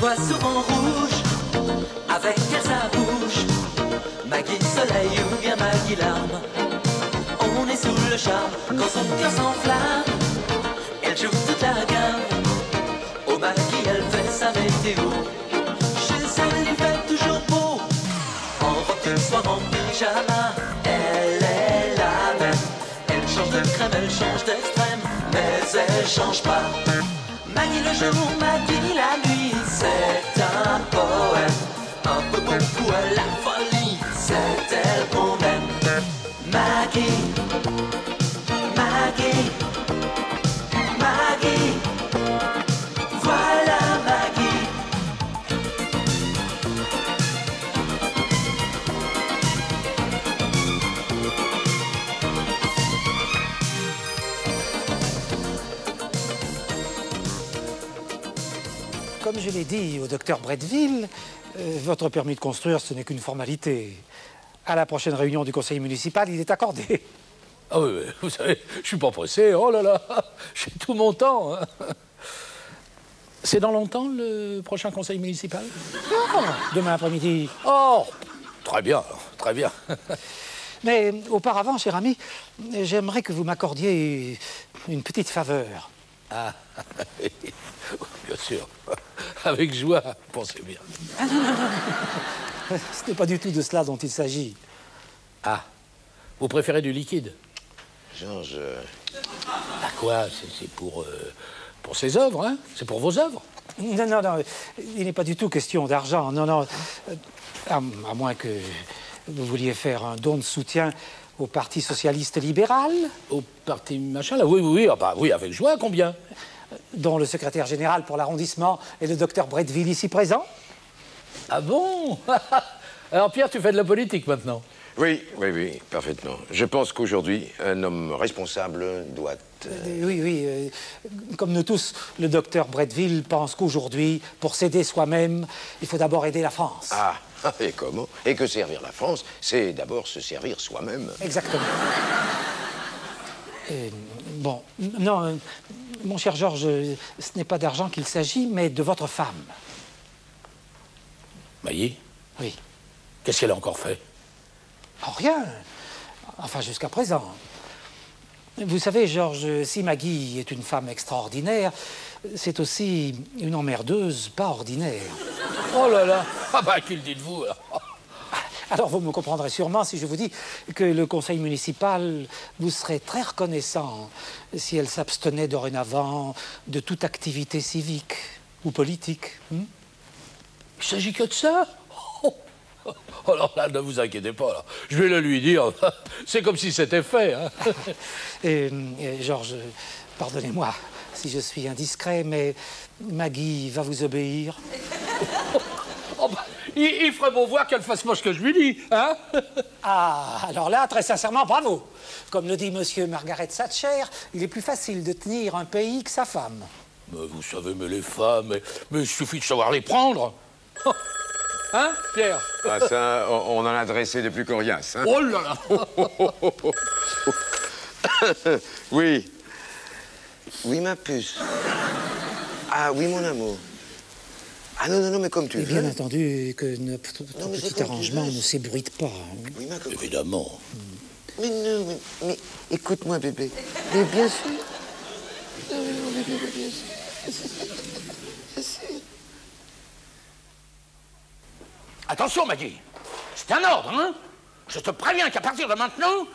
vois souvent rouge, avec elle sa bouche. Maggie soleil ou bien Maggie larme. On est sous le charme quand son cœur s'enflamme. Elle joue toute la gamme. Oh Maggie, elle fait sa météo. Chez elle, il fait toujours beau. En robe de soir, en pyjama, elle est la même. Elle change de crème, elle change d'extrême, mais elle change pas. Maggie le jour, Maggie la nuit, c'est un poème. Un peu beaucoup à la folie, c'est elle qu'on aime. Maggie, Maggie, Maggie, voilà Maggie. Comme je l'ai dit au docteur Bretteville, votre permis de construire, ce n'est qu'une formalité. À la prochaine réunion du conseil municipal, il est accordé. Ah oui, oui, vous savez, je suis pas pressé. Oh là là, j'ai tout mon temps. Hein. C'est dans longtemps, le prochain conseil municipal? Demain après-midi. Oh, très bien, très bien. Mais auparavant, cher ami, j'aimerais que vous m'accordiez une petite faveur. Ah, bien sûr. Avec joie, pensez bien. Ah, non, non, non. Ce n'est pas du tout de cela dont il s'agit. Ah, vous préférez du liquide? Georges... Ah quoi? C'est pour ses œuvres, hein? C'est pour vos œuvres? Non, non, non. Il n'est pas du tout question d'argent. Non, non. À moins que vous vouliez faire un don de soutien au Parti socialiste libéral. Au parti machin, là? Oui, oui, oui. Ah bah, oui, avec joie, combien? Dont le secrétaire général pour l'arrondissement est le docteur Bretteville ici présent. Ah bon? Alors Pierre, tu fais de la politique maintenant? Oui, oui, oui, parfaitement. Je pense qu'aujourd'hui, un homme responsable doit... Oui, oui. Comme nous tous, le docteur Bretteville pense qu'aujourd'hui, pour s'aider soi-même, il faut d'abord aider la France. Ah, et comment? Et que servir la France, c'est d'abord se servir soi-même. Exactement. Bon, non, mon cher Georges, ce n'est pas d'argent qu'il s'agit, mais de votre femme. Maggie? Oui. Qu'est-ce qu'elle a encore fait? Oh, rien. Enfin, jusqu'à présent. Vous savez, Georges, si Maggie est une femme extraordinaire, c'est aussi une emmerdeuse pas ordinaire. Oh là là! Ah bah, qui le dites-vous, alors? Alors, vous me comprendrez sûrement si je vous dis que le conseil municipal vous serait très reconnaissant si elle s'abstenait dorénavant de toute activité civique ou politique. Il s'agit que de ça? Alors là, ne vous inquiétez pas, là. Je vais le lui dire. C'est comme si c'était fait. Hein. Georges, pardonnez-moi si je suis indiscret, mais Maggie va vous obéir. Oh bah, il ferait beau voir qu'elle fasse moi ce que je lui dis, hein? Ah, alors là, très sincèrement, bravo. Comme le dit monsieur Margaret Thatcher, il est plus facile de tenir un pays que sa femme. Mais vous savez, mais les femmes, mais il suffit de savoir les prendre. Hein, Pierre? Ah ça, on en a dressé de plus coriaces. Hein? Oh là là! Oui. Oui, ma puce. Ah oui, mon amour. Ah non, non, non, mais comme tu Et veux. bien entendu que notre petit arrangement ne s'ébruite pas. Hein. Oui, ma cocotte. Évidemment. Mais non, mais écoute-moi, bébé. Mais bien sûr. Non, mais mon bébé, bien sûr. Bien sûr. Attention, Maggie. C'est un ordre, hein? Je te préviens qu'à partir de maintenant...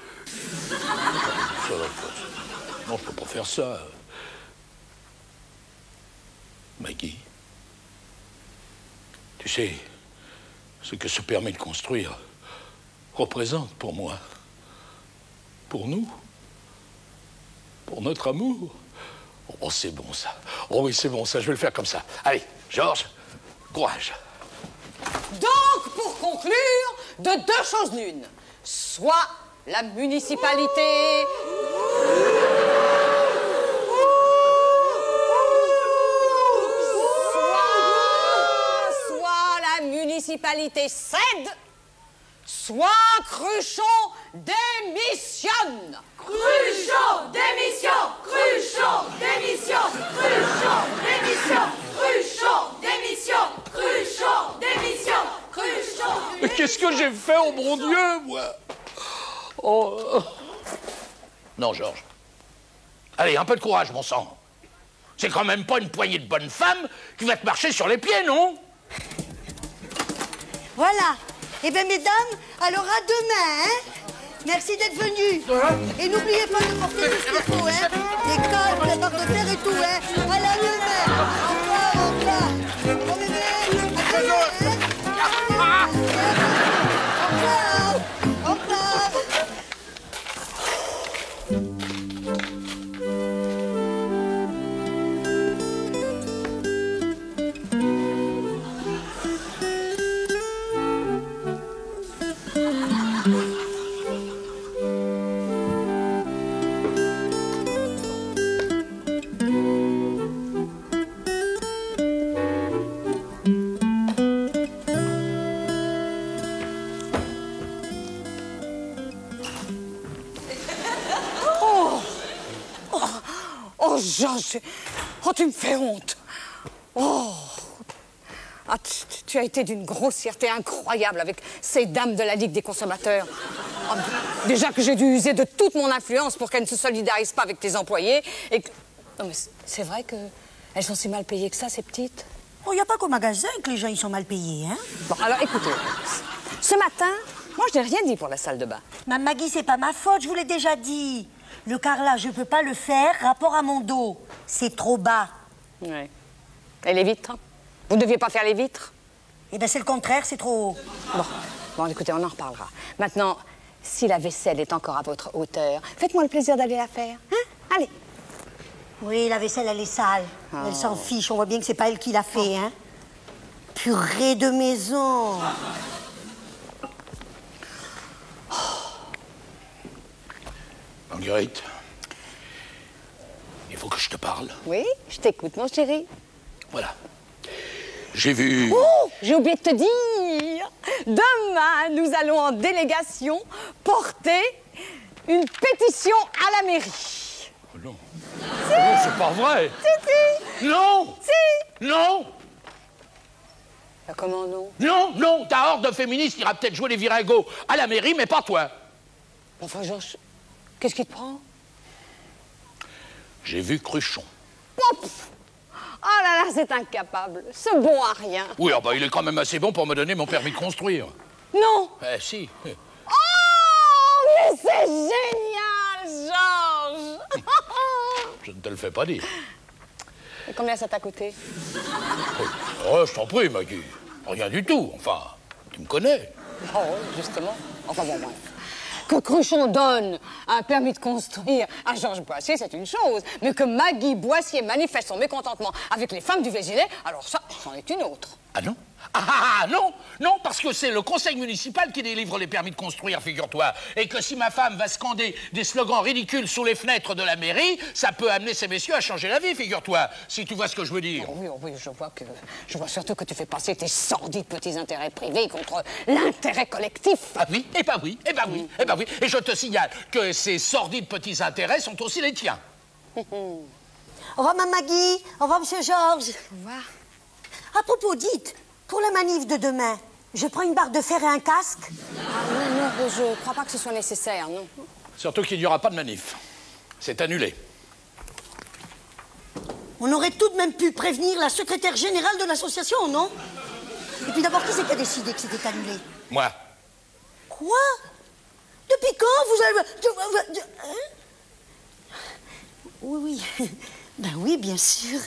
Non, je peux pas faire ça. Maggie, tu sais ce que ce permis de construire représente pour moi, pour nous, pour notre amour. Oh, c'est bon ça. Oh oui, c'est bon ça, je vais le faire comme ça. Allez, Georges, courage. Donc, pour conclure, de deux choses l'une. Soit la municipalité... Soit la municipalité cède, soit Cruchot démissionne. Cruchot démission, Cruchot démission, Cruchot démission, Cruchot démission. j'ai fait, oh mon Dieu, moi? Oh. Non, Georges. Allez, un peu de courage, mon sang. C'est quand même pas une poignée de bonnes femmes qui va te marcher sur les pieds, non? Voilà. Eh bien, mesdames, alors à demain, hein? Merci d'être venus. Et n'oubliez pas de porter tout ce qu'il faut, hein? Les câbles, la barre de fer et tout, hein? À la demain. Au revoir, au revoir. Bon bébé, à demain, hein? Au revoir. Au revoir. Oh, Georges, oh, tu me fais honte. Oh. Ah, tu as été d'une grossièreté incroyable avec ces dames de la Ligue des consommateurs. Ah, déjà que j'ai dû user de toute mon influence pour qu'elles ne se solidarisent pas avec tes employés et que... Non, mais c'est vrai qu'elles sont si mal payées que ça, ces petites. Oh, il n'y a pas qu'au magasin que les gens ils sont mal payés, hein? Bon, alors écoutez, ce matin, moi je n'ai rien dit pour la salle de bain. Ma Maggie, c'est pas ma faute, je vous l'ai déjà dit. Le carrelage, je peux pas le faire, rapport à mon dos. C'est trop bas. Ouais. Et les vitres? Vous ne deviez pas faire les vitres? Eh bien, c'est le contraire, c'est trop haut. Bon, écoutez, on en reparlera. Maintenant, si la vaisselle est encore à votre hauteur, faites-moi le plaisir d'aller la faire. Hein? Allez. Oui, la vaisselle, elle est sale. Elle s'en fiche, on voit bien que c'est pas elle qui l'a fait, hein. Purée de maison. Marguerite, il faut que je te parle. Oui, je t'écoute, mon chéri. Voilà. J'ai vu... Oh, j'ai oublié de te dire. Demain, nous allons en délégation porter une pétition à la mairie. Oh non. Si. Oh non, c'est pas vrai. Si. Non. Si. Non. Comment non? Non, non, ta horde de féministes ira peut-être jouer les viragos à la mairie, mais pas toi. Enfin, Georges, qu'est-ce qui te prend? J'ai vu Cruchon. Pop. Oh là là, c'est incapable. Ce bon à rien. Oui, ah bah, il est quand même assez bon pour me donner mon permis de construire. Non. Eh, si. Oh, mais c'est génial, Georges. Je ne te le fais pas dire. Et combien ça t'a coûté? Oh, je t'en prie, Maggie. Rien du tout. Enfin, tu me connais. Oh, justement. Enfin, bon, bref. Que Cruchon donne un permis de construire à Georges Boissier, c'est une chose. Mais que Maggie Boissier manifeste son mécontentement avec les femmes du Vésinet, alors ça, c'en est une autre. Ah non? Ah non, non, parce que c'est le conseil municipal qui délivre les permis de construire, figure-toi. Et que si ma femme va scander des slogans ridicules sous les fenêtres de la mairie, ça peut amener ces messieurs à changer la vie, figure-toi. Si tu vois ce que je veux dire. Oh, oui, je vois surtout que tu fais passer tes sordides petits intérêts privés contre l'intérêt collectif. Ah oui, eh ben oui, eh ben oui, eh ben oui. Et je te signale que ces sordides petits intérêts sont aussi les tiens. Au revoir, ma Maggie. Au revoir, monsieur Georges. Au revoir. À propos, dites, pour la manif de demain, je prends une barre de fer et un casque? Non, je crois pas que ce soit nécessaire, non. Surtout qu'il n'y aura pas de manif. C'est annulé. On aurait tout de même pu prévenir la secrétaire générale de l'association, non? Et puis d'abord, qui c'est qui a décidé que c'était annulé? Moi. Quoi? Depuis quand vous avez... Hein? Oui. Ben oui, bien sûr.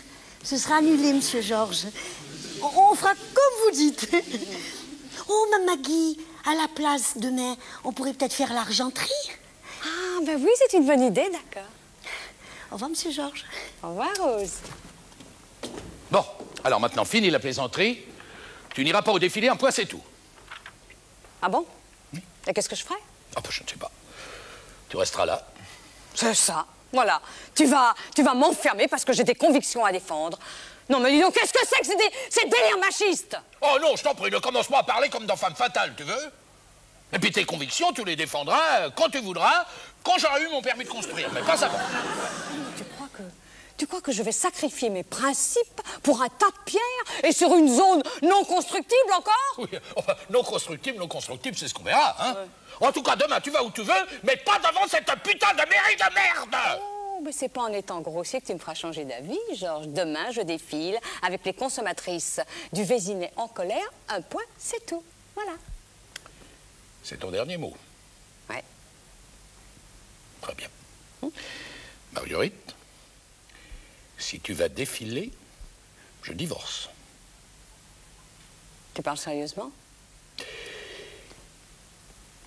Ce sera annulé, monsieur Georges. On fera comme vous dites. Oh, ma Maggie, à la place demain, on pourrait peut-être faire l'argenterie. Ah, ben oui, c'est une bonne idée, d'accord. Au revoir, monsieur Georges. Au revoir, Rose. Bon, alors maintenant, fini la plaisanterie. Tu n'iras pas au défilé, un point, c'est tout. Ah bon? Et qu'est-ce que je ferai? Ah ben, je ne sais pas. Tu resteras là. C'est ça, voilà. Tu vas m'enfermer parce que j'ai des convictions à défendre. Non, mais dis donc, qu'est-ce que c'est que ces délires machistes? Oh non, je t'en prie, ne commence pas à parler comme dans Femme Fatale, tu veux? Et puis tes convictions, tu les défendras quand tu voudras, quand j'aurai eu mon permis de construire, mais pas avant. Tu crois que je vais sacrifier mes principes pour un tas de pierres et sur une zone non constructible encore? Oui, enfin, non constructible, c'est ce qu'on verra, hein. Ouais. En tout cas, demain, tu vas où tu veux, mais pas devant cette putain de mairie de merde! Oh, mais c'est pas en étant grossier que tu me feras changer d'avis, Georges. Demain, je défile avec les consommatrices du Vésinet en colère. Un point, c'est tout. Voilà. C'est ton dernier mot. Ouais. Très bien. Marguerite, si tu vas défiler, je divorce. Tu parles sérieusement?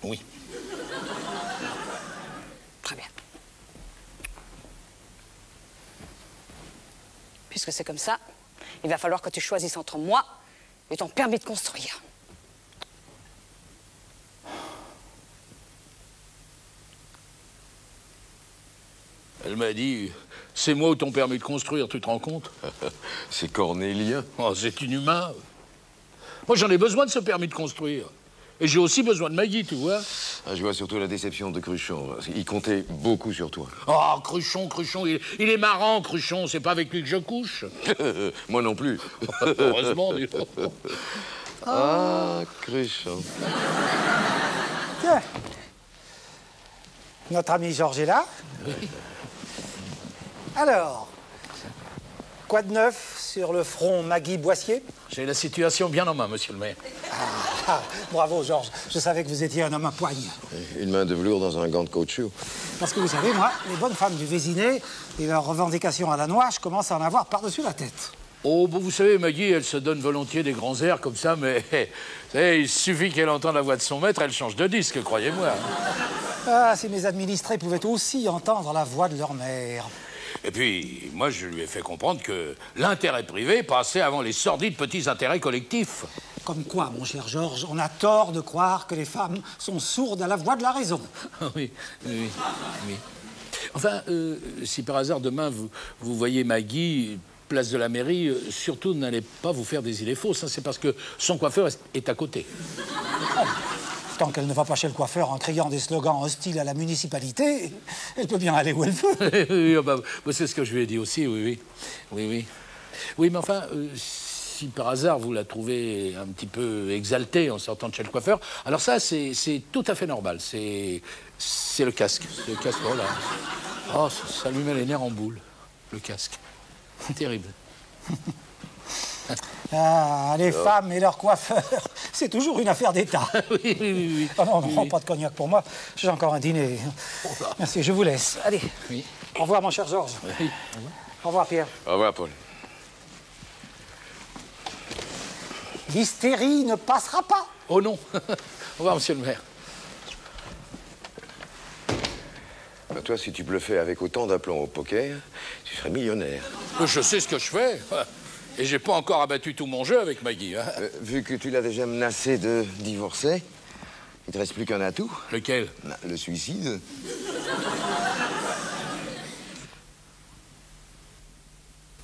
Oui. Très bien. Puisque c'est comme ça, il va falloir que tu choisisses entre moi et ton permis de construire. Elle m'a dit, c'est moi ou ton permis de construire, tu te rends compte? C'est cornélien. Oh, c'est inhumain. Moi, j'en ai besoin de ce permis de construire. Et j'ai aussi besoin de Maggie, tu vois. Ah, je vois surtout la déception de Cruchon. Il comptait beaucoup sur toi. Oh, Cruchon, il est marrant, Cruchon. C'est pas avec lui que je couche. Moi non plus. Heureusement, dis donc. Ah, Cruchon. Tiens. Notre ami Georges est là. Oui. Alors, quoi de neuf sur le front Maggie-Boissier? J'ai la situation bien en main, monsieur le maire. Bravo, Georges. Je savais que vous étiez un homme à poigne. Une main de velours dans un gant de caoutchouc. Parce que vous savez, moi, les bonnes femmes du Vésinet et leurs revendications à la noix, je commence à en avoir par-dessus la tête. Oh, bon, vous savez, Maggie, elle se donne volontiers des grands airs comme ça, mais vous savez, il suffit qu'elle entende la voix de son maître, elle change de disque, croyez-moi. Ah, si mes administrés pouvaient aussi entendre la voix de leur mère. Et puis, moi, je lui ai fait comprendre que l'intérêt privé passait avant les sordides petits intérêts collectifs. Comme quoi, mon cher Georges, on a tort de croire que les femmes sont sourdes à la voix de la raison. Oui. Enfin, si par hasard, demain, vous voyez Maggie, place de la mairie, surtout n'allez pas vous faire des idées fausses. Hein, c'est parce que son coiffeur est à côté. Tant qu'elle ne va pas chez le coiffeur en criant des slogans hostiles à la municipalité, elle peut bien aller où elle veut. Oui, bah, c'est ce que je lui ai dit aussi, oui. Oui, mais enfin, si par hasard vous la trouvez un petit peu exaltée en sortant de chez le coiffeur, alors ça, c'est tout à fait normal. C'est le casque. C'est le casque, voilà. Oh, ça lui met les nerfs en boule, le casque. Terrible. Ah, les femmes et leurs coiffeurs, c'est toujours une affaire d'État. Oui. Oh non, pas de cognac pour moi. J'ai encore un dîner. Merci, je vous laisse. Allez. Oui. Au revoir, mon cher Georges. Oui. Au revoir, Pierre. Au revoir, Paul. L'hystérie ne passera pas. Oh non. Au revoir, monsieur le maire. Bah, toi, si tu bluffais avec autant d'aplomb au poker, tu serais millionnaire. Je sais ce que je fais. Et j'ai pas encore abattu tout mon jeu avec Maggie. Hein. Vu que tu l'as déjà menacé de divorcer, il te reste plus qu'un atout. Lequel? Le suicide.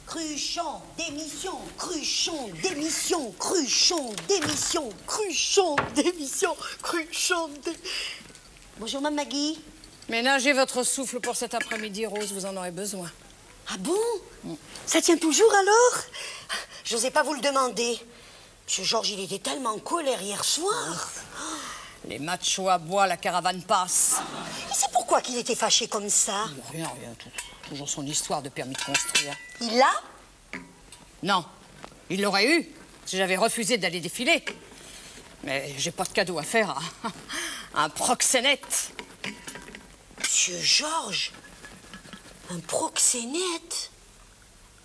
Cruchon, démission, Cruchon, démission, Cruchon, démission, Cruchon, démission, Cruchon, Bonjour, Mme Maggie. Ménagez votre souffle pour cet après-midi, Rose, vous en aurez besoin. Ah bon? Ça tient toujours alors? J'osais pas vous le demander. Monsieur Georges, il était tellement en colère hier soir. Les machos à bois, la caravane passe. Et c'est pourquoi qu'il était fâché comme ça? Rien, toujours son histoire de permis de construire. Il l'a? Non, il l'aurait eu si j'avais refusé d'aller défiler. Mais j'ai pas de cadeau à faire à un proxénète. Monsieur Georges, un proxénète?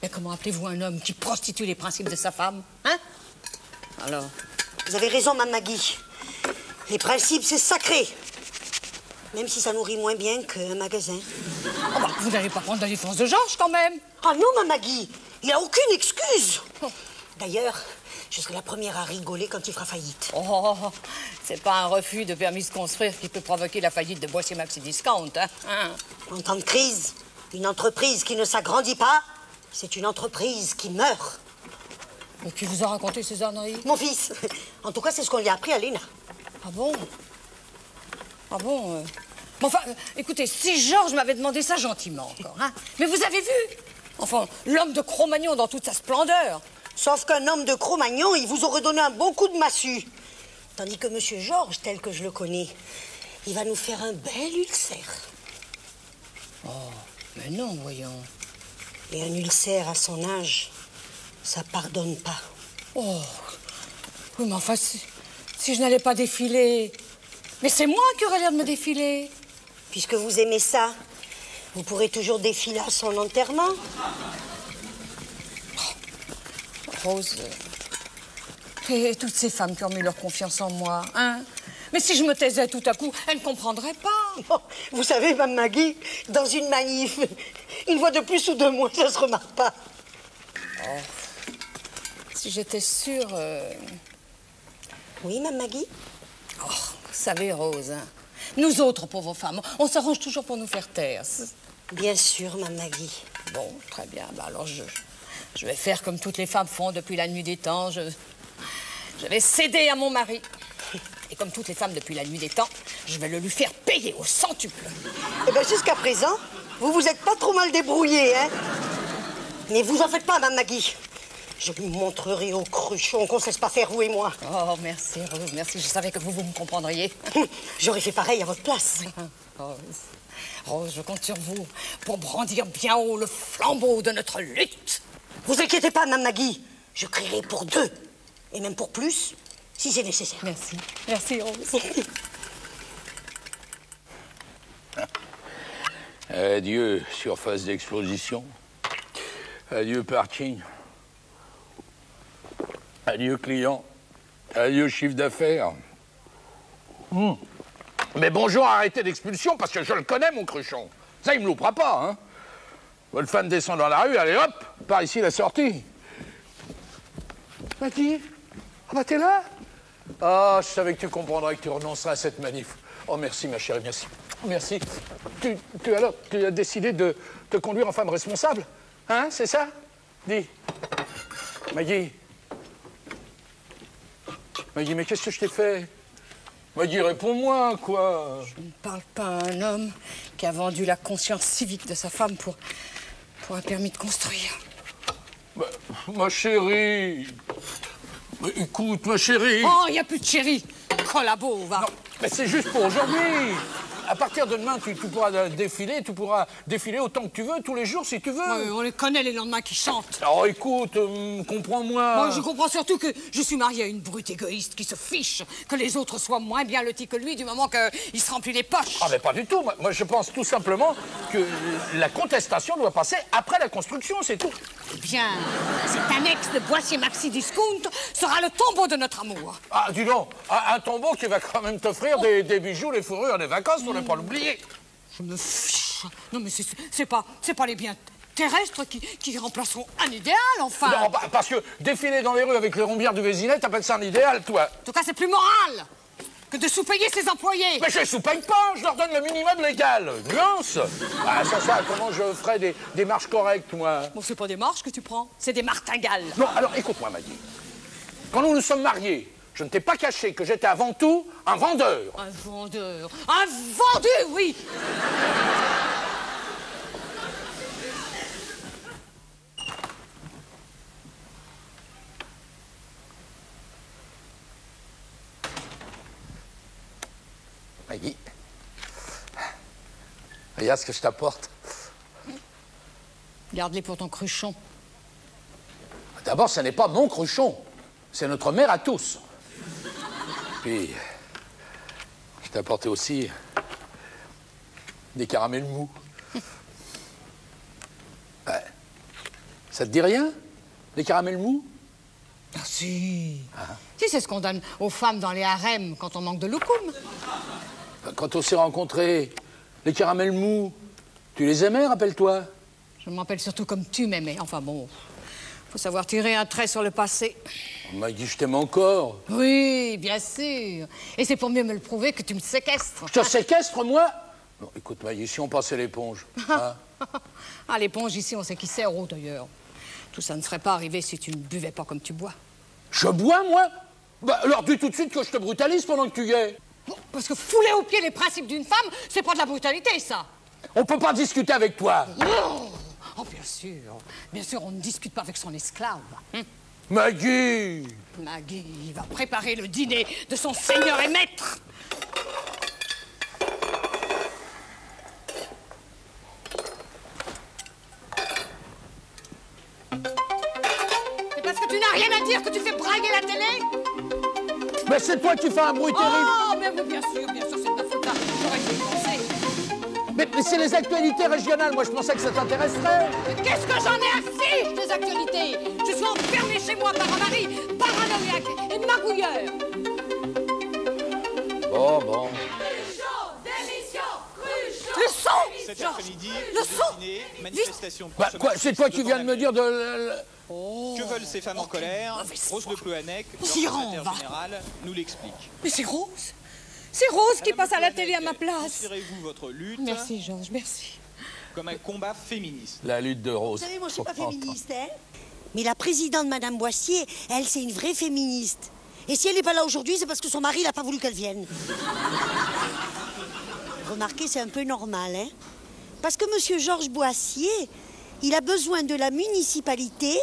Mais comment appelez-vous un homme qui prostitue les principes de sa femme, hein? Alors? Vous avez raison, Mme Maggie. Les principes, c'est sacré. Même si ça nourrit moins bien qu'un magasin. Oh bah, vous n'allez pas prendre la défense de Georges, quand même. Ah non, Mme Maggie, il n'a aucune excuse. D'ailleurs, je serai la première à rigoler quand il fera faillite. Oh, c'est pas un refus de permis de construire qui peut provoquer la faillite de Boissier Maxi Discount, hein? En temps de crise, une entreprise qui ne s'agrandit pas, c'est une entreprise qui meurt. Et qui vous a raconté ces âneries? Mon fils. En tout cas, c'est ce qu'on lui a appris à l'ENA. Ah bon? Ah bon Bon, enfin, écoutez, si Georges m'avait demandé ça gentiment encore, hein? Mais vous avez vu? Enfin, l'homme de Cro-Magnon dans toute sa splendeur. Sauf qu'un homme de Cro-Magnon, il vous aurait donné un bon coup de massue. Tandis que Monsieur Georges, tel que je le connais, il va nous faire un bel ulcère. Oh, mais non, voyons. Et un ulcère à son âge, ça pardonne pas. Oh, oui, mais enfin, si je n'allais pas défiler... Mais c'est moi qui aurais l'air de me défiler. Puisque vous aimez ça, vous pourrez toujours défiler à son enterrement. Rose, et toutes ces femmes qui ont mis leur confiance en moi, hein? Mais si je me taisais tout à coup, elles ne comprendraient pas. Oh, vous savez, Mme Maggie, dans une manif, une voix de plus ou de moins, ça se remarque pas. Oh. Si j'étais sûre... Oui, Mme Maggie? Oh, vous savez, Rose, hein, nous autres pauvres femmes, on s'arrange toujours pour nous faire taire. Bien sûr, Mme Maggie. Bon, très bien. Bah alors je vais faire comme toutes les femmes font depuis la nuit des temps. Je vais céder à mon mari. Et comme toutes les femmes depuis la nuit des temps, je vais le lui faire payer au centuple. Eh bien, jusqu'à présent, vous vous êtes pas trop mal débrouillé, hein? Mais vous en faites pas, Mme Maggie. Je lui montrerai au cruchon qu'on ne se laisse pas faire, vous et moi. Oh, merci, Rose, merci. Je savais que vous me comprendriez. J'aurais fait pareil à votre place. Rose, je compte sur vous pour brandir bien haut le flambeau de notre lutte. Vous inquiétez pas, Mme Maggie. Je crierai pour 2. Et même pour plus, si c'est nécessaire. Merci. Merci, Rose. Adieu, surface d'exposition. Adieu, parking. Adieu, client. Adieu, chiffre d'affaires. Mais bonjour, arrêtez d'expulsion, parce que je le connais, mon cruchon. Ça, il me loupera pas, hein. Votre femme descend dans la rue, allez hop, par ici la sortie. Maggie? Ah bah t'es là? Ah, je savais que tu comprendrais que tu renoncerais à cette manif. Oh merci ma chérie, merci. Merci. Tu as décidé de te conduire en femme responsable? Hein, c'est ça? Dis. Maggie. Maggie, mais qu'est-ce que je t'ai fait? Maggie, réponds-moi, quoi. Je ne parle pas à un homme qui a vendu la conscience civique de sa femme pour un permis de construire. Bah, ma chérie. Mais écoute, ma chérie. Oh, il n'y a plus de chérie. Collabo, va. Non, mais c'est juste pour aujourd'hui. À partir de demain, tu pourras défiler autant que tu veux, tous les jours, si tu veux. On les connaît, les lendemains qui chantent. Alors écoute, comprends-moi. Moi, je comprends surtout que je suis mariée à une brute égoïste qui se fiche que les autres soient moins bien lotis que lui du moment qu'il se remplit les poches. Ah, mais pas du tout. Moi, je pense tout simplement que la contestation doit passer après la construction, c'est tout. Eh bien, cet annexe de Boissier Maxi Discount sera le tombeau de notre amour. Ah, dis donc, un tombeau qui va quand même t'offrir des bijoux, les fourrures, des vacances, pour ne pas l'oublier. Je me fiche. Non, mais c'est pas les biens terrestres qui remplaceront un idéal, enfin. Non, parce que défiler dans les rues avec les rombières du Vésinet, t'appelles ça un idéal, toi? En tout cas, c'est plus moral que de sous-payer ses employés. Mais je les sous-paye pas, je leur donne le minimum légal. Nuance. Ah, ça, comment je ferais des marches correctes, moi? Bon, c'est pas des marches que tu prends, c'est des martingales. Non, alors écoute-moi, Maggie. Quand nous nous sommes mariés, je ne t'ai pas caché que j'étais avant tout un vendeur. Un vendeur. Un vendu, oui. Maggie, regarde ce que je t'apporte. Garde-les pour ton cruchon. D'abord, ce n'est pas mon cruchon, c'est notre mère à tous. Puis, je t'ai apporté aussi des caramels mous. Ouais. Ça te dit rien, les caramels mous? Ah si. Si, c'est ce qu'on donne aux femmes dans les harems quand on manque de loukoum. Quand on s'est rencontrés, les caramels mous, tu les aimais, rappelle-toi? Je m'en rappelle surtout comme tu m'aimais. Enfin bon, faut savoir tirer un trait sur le passé. Maggie, je t'aime encore. Oui, bien sûr. Et c'est pour mieux me le prouver que tu me séquestres. Je te séquestre, moi? Non, écoute, Maggie, si on passait l'éponge, hein? Ah, l'éponge, ici, on sait qui c'est, oh, d'ailleurs. Tout ça ne serait pas arrivé si tu ne buvais pas comme tu bois. Je bois, moi? Bah, alors dis tout de suite que je te brutalise pendant que tu y es. Parce que fouler aux pieds les principes d'une femme, c'est pas de la brutalité, ça. On peut pas discuter avec toi. Oh, bien sûr, on ne discute pas avec son esclave. Hein? Maggie! Maggie va préparer le dîner de son seigneur et maître. C'est parce que tu n'as rien à dire que tu fais brailler la télé? Mais c'est toi qui fais un bruit terrible! Oh, mais oui, bien sûr, c'est de ma faute. J'aurais dû y penser. Mais c'est les actualités régionales, moi je pensais que ça t'intéresserait! Mais qu'est-ce que j'en ai à fiche des actualités? Je suis enfermée chez moi par un mari paranoïaque et magouilleur. Bon. Le son! Cet après-midi, le son! dîner, manifestation. Bah quoi, c'est toi qui viens de me dire de... Que veulent ces femmes en colère? Rose Le Plouanec, leur secrétaire général, nous l'explique. Mais c'est Rose! C'est Rose qui passe à la télé à ma place. Considérez-vous votre lutte Merci, Georges, merci. comme un combat féministe? La lutte de Rose. Vous savez, moi, je suis pas féministe, hein. Mais la présidente, Madame Boissier, elle, c'est une vraie féministe. Et si elle n'est pas là aujourd'hui, c'est parce que son mari n'a pas voulu qu'elle vienne. Remarquez, c'est un peu normal, hein. Parce que Monsieur Georges Boissier, il a besoin de la municipalité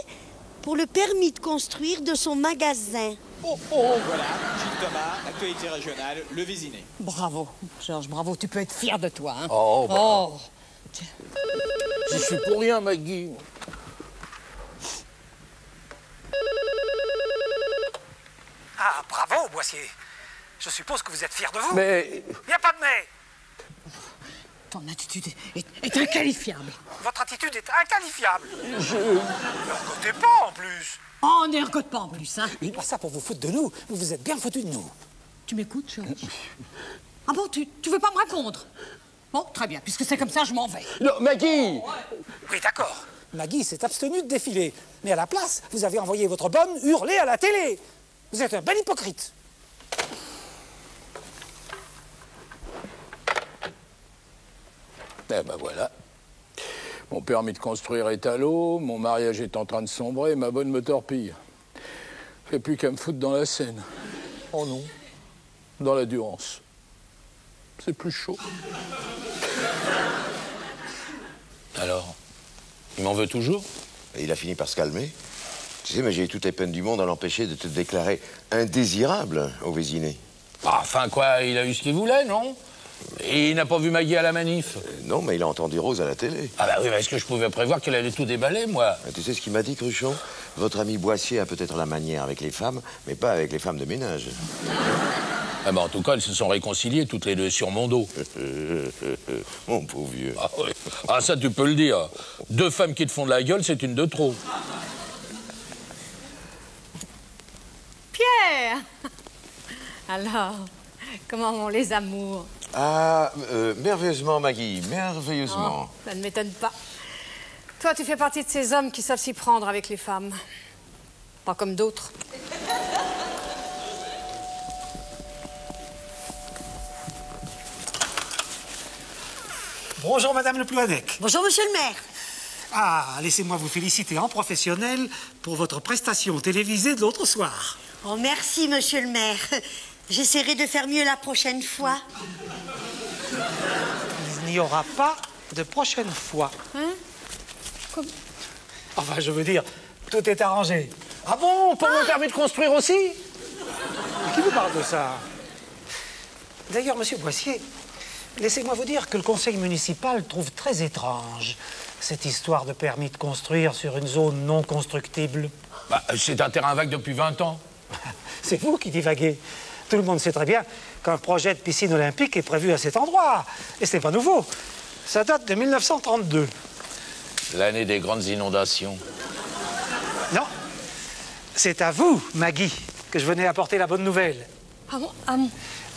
pour le permis de construire de son magasin. Voilà, Gilles Thomas, actualité régionale, le Vésinet. Bravo, Georges, bravo. Tu peux être fier de toi, hein. Je suis pour rien, Maggie. Ah, bravo, Boissier. Je suppose que vous êtes fier de vous. Mais... Il n'y a pas de mais. Ton attitude est inqualifiable. Votre attitude est inqualifiable. Ne recotez pas, en plus. Oh, ne recote pas en plus, hein. Pas ça pour vous foutre de nous. Vous vous êtes bien foutu de nous. Tu m'écoutes, Georges? Ah bon, tu veux pas me répondre? Bon, très bien, puisque c'est comme ça, je m'en vais. Non, Maggie! Oui, d'accord. Maggie s'est abstenue de défiler. Mais à la place, vous avez envoyé votre bonne hurler à la télé. Vous êtes un bel hypocrite. Eh ben voilà. Mon permis de construire est à l'eau, mon mariage est en train de sombrer, ma bonne me torpille. J'ai plus qu'à me foutre dans la Seine. Oh non, dans la Durance. C'est plus chaud. Alors, il m'en veut toujours? Il a fini par se calmer. Tu sais, mais j'ai eu toutes les peines du monde à l'empêcher de te déclarer indésirable au Vésinet. Ah, enfin quoi, il a eu ce qu'il voulait, non? Et il n'a pas vu Maggie à la manif? Non, mais il a entendu Rose à la télé. Ah bah oui, mais est-ce que je pouvais prévoir qu'elle allait tout déballer, moi? Tu sais ce qu'il m'a dit, Cruchon? Votre ami Boissier a peut-être la manière avec les femmes, mais pas avec les femmes de ménage. Ah bah en tout cas, elles se sont réconciliées toutes les deux sur mon dos. Mon pauvre vieux. Ah, ouais. Ah ça, tu peux le dire. Deux femmes qui te font de la gueule, c'est une de trop. Pierre! Alors, comment vont les amours? Ah, merveilleusement, Maggie, merveilleusement. Oh, ça ne m'étonne pas. Toi, tu fais partie de ces hommes qui savent s'y prendre avec les femmes. Pas comme d'autres. Bonjour, Madame Le Plouanec. Bonjour, Monsieur le maire. Ah, laissez-moi vous féliciter en professionnel pour votre prestation télévisée de l'autre soir. Oh, merci, Monsieur le maire. J'essaierai de faire mieux la prochaine fois. Il n'y aura pas de prochaine fois. Hein? Comme... Enfin, je veux dire, tout est arrangé. Ah bon, pour me permis de construire aussi? Qui vous parle de ça? D'ailleurs, Monsieur Boissier, laissez-moi vous dire que le conseil municipal trouve très étrange cette histoire de permis de construire sur une zone non constructible. Bah, c'est un terrain vague depuis 20 ans. C'est vous qui divaguez. Tout le monde sait très bien qu'un projet de piscine olympique est prévu à cet endroit. Et ce n'est pas nouveau. Ça date de 1932. L'année des grandes inondations. Non. C'est à vous, Maggie, que je venais apporter la bonne nouvelle. Ah bon? Ah bon?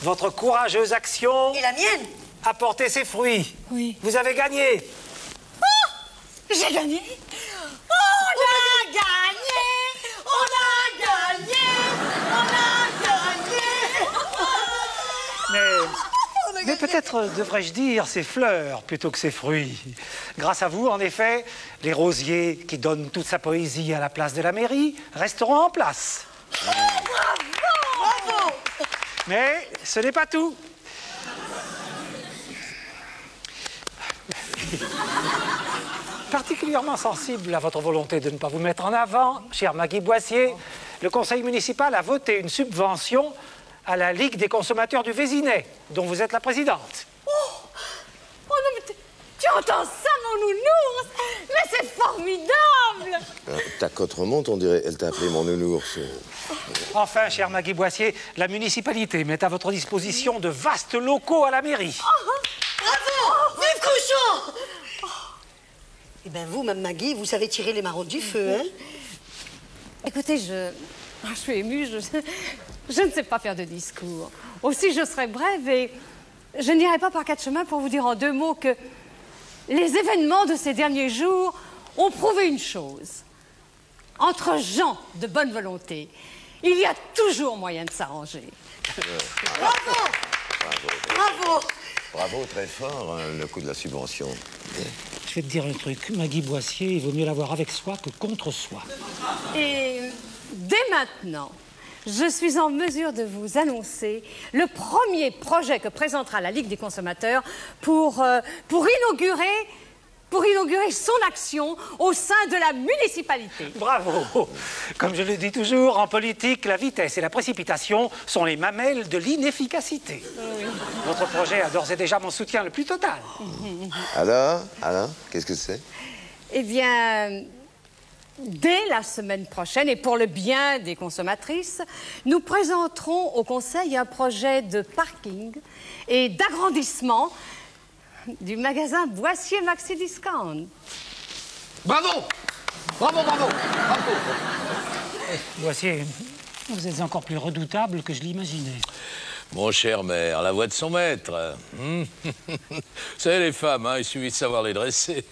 Votre courageuse action Et la mienne? a porté ses fruits. Oui. Vous avez gagné. J'ai gagné? On a gagné! On a gagné! Mais peut-être devrais-je dire ces fleurs plutôt que ces fruits. Grâce à vous, en effet, les rosiers qui donnent toute sa poésie à la place de la mairie resteront en place. Bravo! Mais ce n'est pas tout. Particulièrement sensible à votre volonté de ne pas vous mettre en avant, cher Maggie Boissier, le conseil municipal a voté une subvention à la Ligue des consommateurs du Vésinet, dont vous êtes la présidente. Oh non, mais tu entends ça, mon nounours? Mais c'est formidable! Ta cote remonte, on dirait. Elle t'a appelé mon nounours. Enfin, cher Maggie Boissier, la municipalité met à votre disposition de vastes locaux à la mairie. Bravo! Vive Cruchot! Eh bien, vous, Mme Maggie, vous savez tirer les marrons du feu, hein? Écoutez, je suis émue, je ne sais pas faire de discours. Aussi, je serai brève et je n'irai pas par quatre chemins pour vous dire en deux mots que les événements de ces derniers jours ont prouvé une chose. Entre gens de bonne volonté, il y a toujours moyen de s'arranger. Bravo! Bravo! Bravo, très fort, hein, le coup de la subvention. Je vais te dire un truc, Maggie Boissier, il vaut mieux l'avoir avec soi que contre soi. Et dès maintenant, je suis en mesure de vous annoncer le premier projet que présentera la Ligue des consommateurs pour inaugurer son action au sein de la municipalité. Bravo! Comme je le dis toujours, en politique, la vitesse et la précipitation sont les mamelles de l'inefficacité. Oui. Votre projet a d'ores et déjà mon soutien le plus total. Alors, qu'est-ce que c'est? Eh bien, dès la semaine prochaine, et pour le bien des consommatrices, nous présenterons au Conseil un projet de parking et d'agrandissement du magasin Boissier Maxi Discount. Bravo! Bravo, bravo, bravo! Boissier, vous êtes encore plus redoutable que je l'imaginais. Mon cher maire, la voix de son maître. Vous savez, les femmes, hein, il suffit de savoir les dresser.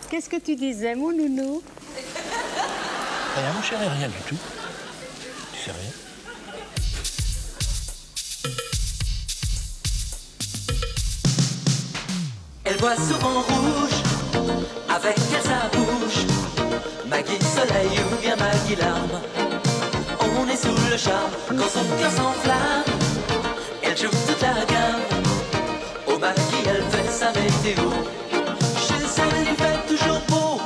Qu'est-ce que tu disais, mon nounou? Rien, mon chéri, rien du tout. Tu sais rien? Elle voit souvent rouge, avec elle sa bouche. Maggie soleil ou bien Maggie larme. On est sous le charme quand son cœur s'enflamme. Elle joue toute la gamme. Oh Maggie, elle fait sa météo. Chez elle, il fait toujours beau.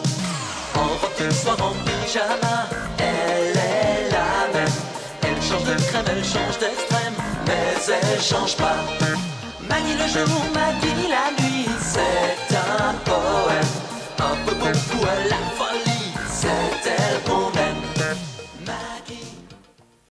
En robe de soir, en pyjama. Elle est la même. Elle change de crème, elle change d'extrême. Mais elle change pas. Maggie le jour, Maggie la nuit. C'est un poème, un peu beaucoup à la folie. C'est elle bon.